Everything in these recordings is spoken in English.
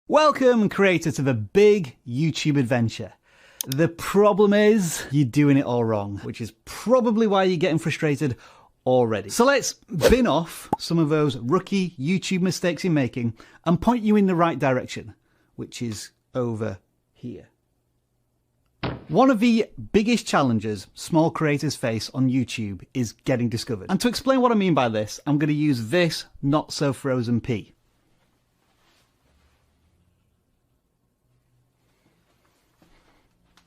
Welcome, creator, to the big YouTube adventure. The problem is you're doing it all wrong, which is probably why you're getting frustrated already. So let's bin off some of those rookie YouTube mistakes you're making and point you in the right direction, which is over here. One of the biggest challenges small creators face on YouTube is getting discovered. And to explain what I mean by this, I'm going to use this not so frozen pea.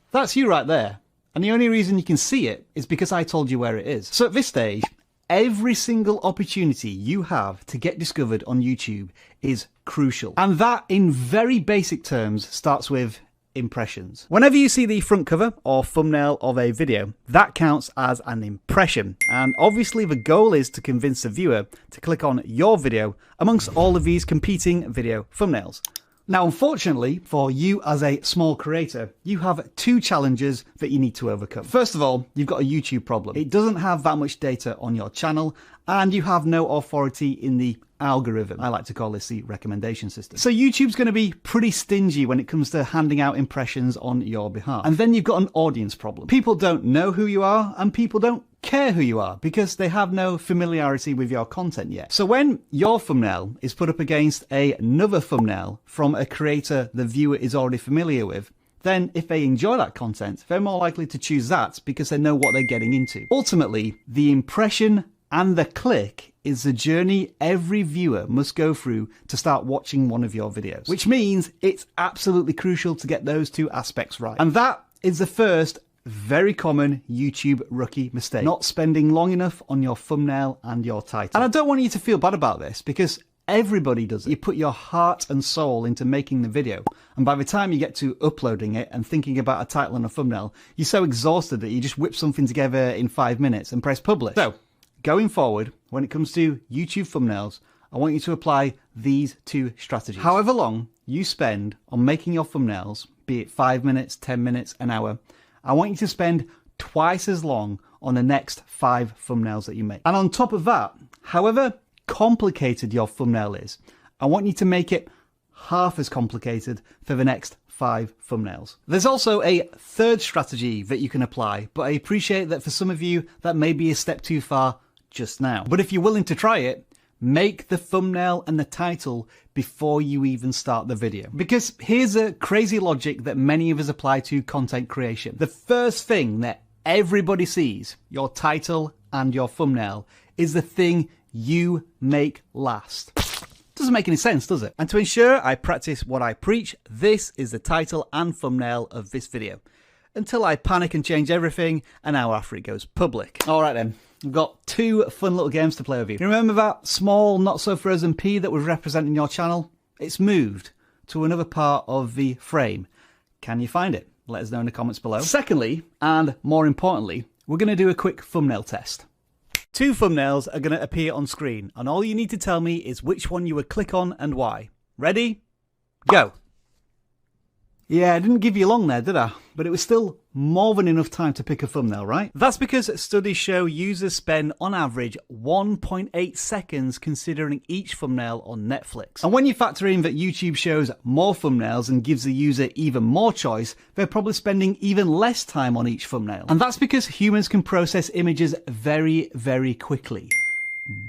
That's you right there. And the only reason you can see it is because I told you where it is. So at this stage, every single opportunity you have to get discovered on YouTube is crucial. And that, in very basic terms, starts with impressions. Whenever you see the front cover or thumbnail of a video, that counts as an impression. And obviously the goal is to convince the viewer to click on your video amongst all of these competing video thumbnails. Now, unfortunately for you as a small creator, you have two challenges that you need to overcome. First of all, you've got a YouTube problem. It doesn't have that much data on your channel, and you have no authority in the algorithm. I like to call this the recommendation system. So YouTube's going to be pretty stingy when it comes to handing out impressions on your behalf. And then you've got an audience problem. People don't know who you are, and people don't care who you are because they have no familiarity with your content yet. So when your thumbnail is put up against another thumbnail from a creator the viewer is already familiar with, then if they enjoy that content, they're more likely to choose that because they know what they're getting into. Ultimately, the impression and the click is the journey every viewer must go through to start watching one of your videos, which means it's absolutely crucial to get those two aspects right. And that is the first very common YouTube rookie mistake: not spending long enough on your thumbnail and your title. And I don't want you to feel bad about this because everybody does it. You put your heart and soul into making the video, and by the time you get to uploading it and thinking about a title and a thumbnail, you're so exhausted that you just whip something together in 5 minutes and press publish. So going forward, when it comes to YouTube thumbnails, I want you to apply these two strategies. However long you spend on making your thumbnails, be it 5 minutes, 10 minutes, an hour, I want you to spend twice as long on the next 5 thumbnails that you make. And on top of that, however complicated your thumbnail is, I want you to make it half as complicated for the next 5 thumbnails. There's also a third strategy that you can apply, but I appreciate that for some of you that may be a step too far just now. But if you're willing to try it, make the thumbnail and the title before you even start the video. Because here's a crazy logic that many of us apply to content creation. The first thing that everybody sees, your title and your thumbnail, is the thing you make last. Doesn't make any sense, does it? And to ensure I practice what I preach, this is the title and thumbnail of this video, until I panic and change everything an hour after it goes public. All right then. We've got 2 fun little games to play with you. Remember that small, not so frozen pea that was representing your channel? It's moved to another part of the frame. Can you find it? Let us know in the comments below. Secondly, and more importantly, we're going to do a quick thumbnail test. 2 thumbnails are going to appear on screen, and all you need to tell me is which one you would click on and why. Ready? Go. Yeah, I didn't give you long there, did I? But it was still more than enough time to pick a thumbnail, right? That's because studies show users spend, on average, 1.8 seconds considering each thumbnail on Netflix. And when you factor in that YouTube shows more thumbnails and gives the user even more choice, they're probably spending even less time on each thumbnail. And that's because humans can process images very, very quickly.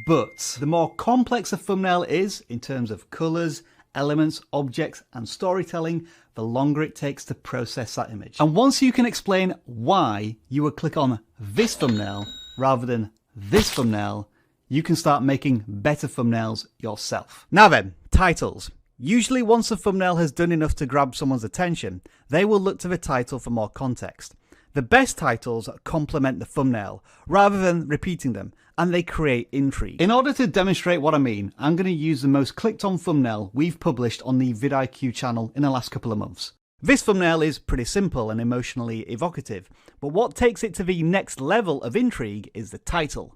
But the more complex a thumbnail is, in terms of colors, elements, objects, and storytelling, the longer it takes to process that image. And once you can explain why you would click on this thumbnail rather than this thumbnail, you can start making better thumbnails yourself. Now then, titles. Usually once a thumbnail has done enough to grab someone's attention, they will look to the title for more context. The best titles complement the thumbnail rather than repeating them, and they create intrigue. In order to demonstrate what I mean, I'm going to use the most clicked on thumbnail we've published on the vidIQ channel in the last couple of months. This thumbnail is pretty simple and emotionally evocative, but what takes it to the next level of intrigue is the title.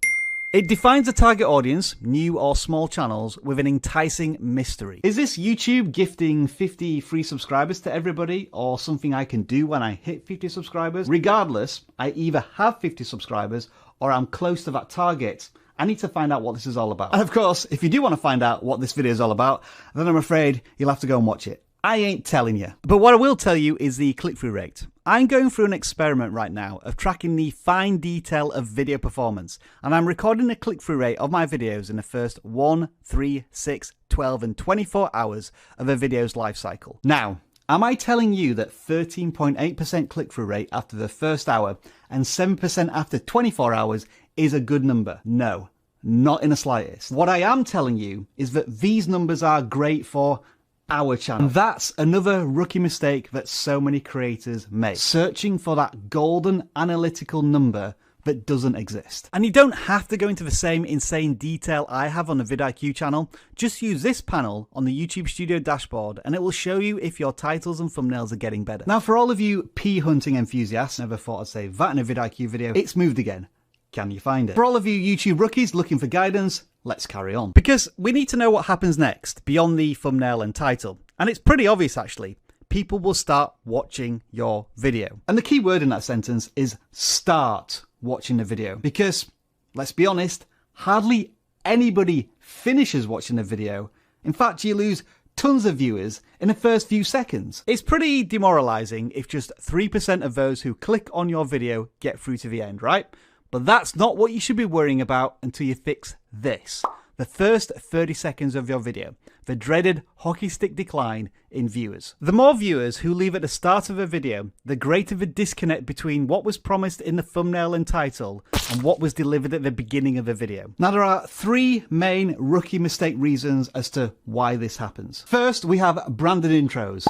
It defines a target audience, new or small channels, with an enticing mystery. Is this YouTube gifting 50 free subscribers to everybody, or something I can do when I hit 50 subscribers? Regardless, I either have 50 subscribers or I'm close to that target. I need to find out what this is all about. And of course, if you do want to find out what this video is all about, then I'm afraid you'll have to go and watch it. I ain't telling you. But what I will tell you is the click-through rate. I'm going through an experiment right now of tracking the fine detail of video performance, and I'm recording the click-through rate of my videos in the first 1, 3, 6, 12, and 24 hours of a video's life cycle. Now, am I telling you that 13.8% click-through rate after the first hour and 7% after 24 hours is a good number? No, not in the slightest. What I am telling you is that these numbers are great for our channel. And that's another rookie mistake that so many creators make. Searching for that golden analytical number that doesn't exist. And you don't have to go into the same insane detail I have on the vidIQ channel. Just use this panel on the YouTube Studio dashboard and it will show you if your titles and thumbnails are getting better. Now for all of you pea hunting enthusiasts, never thought I'd say that in a vidIQ video, it's moved again. Can you find it? For all of you YouTube rookies looking for guidance, let's carry on. Because we need to know what happens next beyond the thumbnail and title. And it's pretty obvious actually. People will start watching your video. And the key word in that sentence is start watching the video. Because, let's be honest, hardly anybody finishes watching the video. In fact, you lose tons of viewers in the first few seconds. It's pretty demoralizing if just 3% of those who click on your video get through to the end, right? But that's not what you should be worrying about until you fix this. The first 30 seconds of your video. The dreaded hockey stick decline in viewers. The more viewers who leave at the start of a video, the greater the disconnect between what was promised in the thumbnail and title and what was delivered at the beginning of the video. Now there are 3 main rookie mistake reasons as to why this happens. First, we have branded intros.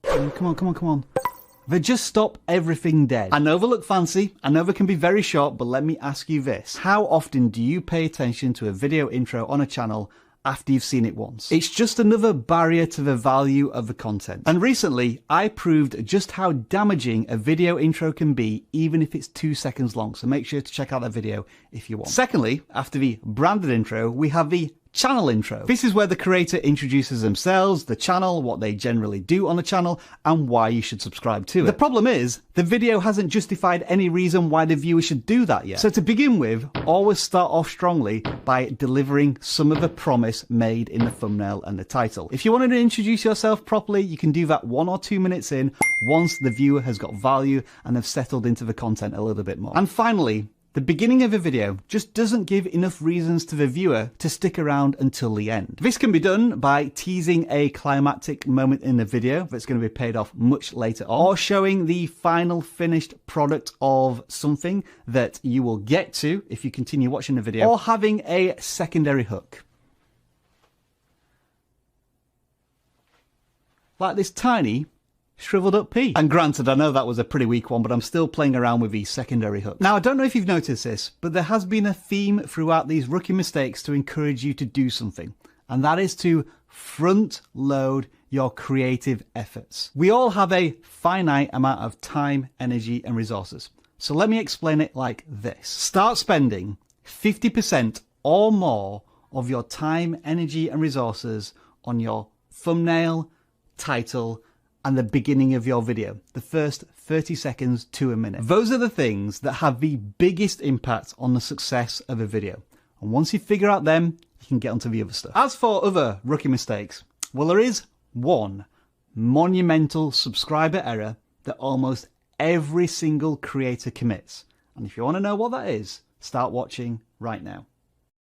Come on. They just stop everything dead. I know they look fancy, I know they can be very short, but let me ask you this. How often do you pay attention to a video intro on a channel after you've seen it once? It's just another barrier to the value of the content. And recently, I proved just how damaging a video intro can be, even if it's 2 seconds long. So make sure to check out that video if you want. Secondly, after the branded intro, we have the channel intro. This is where the creator introduces themselves, the channel, what they generally do on the channel, and why you should subscribe to it. The problem is, the video hasn't justified any reason why the viewer should do that yet. So to begin with, always start off strongly by delivering some of the promise made in the thumbnail and the title. If you wanted to introduce yourself properly, you can do that 1 or 2 minutes in, once the viewer has got value and have settled into the content a little bit more. And finally, the beginning of a video just doesn't give enough reasons to the viewer to stick around until the end. This can be done by teasing a climactic moment in the video that's going to be paid off much later on, or showing the final finished product of something that you will get to if you continue watching the video, or having a secondary hook. Like this tiny shriveled up pea. And granted, I know that was a pretty weak one, but I'm still playing around with the secondary hook. Now, I don't know if you've noticed this, but there has been a theme throughout these rookie mistakes to encourage you to do something. And that is to front load your creative efforts. We all have a finite amount of time, energy, and resources. So let me explain it like this. Start spending 50% or more of your time, energy, and resources on your thumbnail, title, and the beginning of your video, the first 30 seconds to a minute. Those are the things that have the biggest impact on the success of a video. And once you figure out them, you can get onto the other stuff. As for other rookie mistakes, well, there is one monumental subscriber error that almost every single creator commits. And if you want to know what that is, start watching right now.